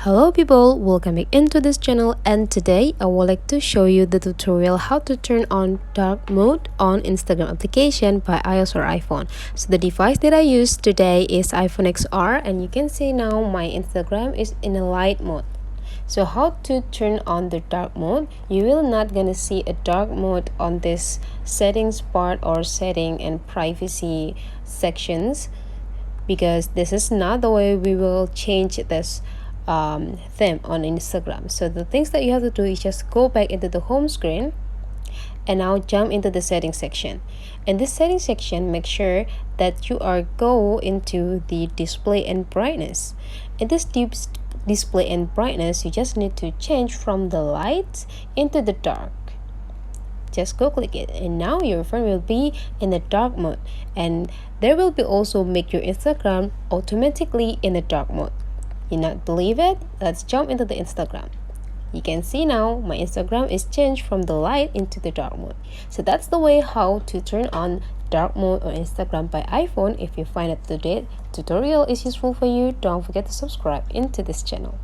Hello people, welcome back into this channel, and today I would like to show you the tutorial how to turn on dark mode on Instagram application by iOS or iPhone. So the device that I use today is iPhone XR, and you can see now my Instagram is in a light mode. So how to turn on the dark mode? You will not gonna see a dark mode on this settings part or setting and privacy sections, because this is not the way we will change this theme on Instagram. So the things that you have to do is just go back into the home screen and now jump into the settings section. In this settings section, make sure that you are go into the display and brightness. In this display and brightness, you just need to change from the light into the dark. Just go click it, and now your phone will be in the dark mode, and there will be also make your Instagram automatically in the dark mode. You not believe it? Let's jump into the Instagram. You can see now my Instagram is changed from the light into the dark mode. So that's the way how to turn on dark mode on Instagram by iPhone. If you find that today's tutorial is useful for you, don't forget to subscribe into this channel.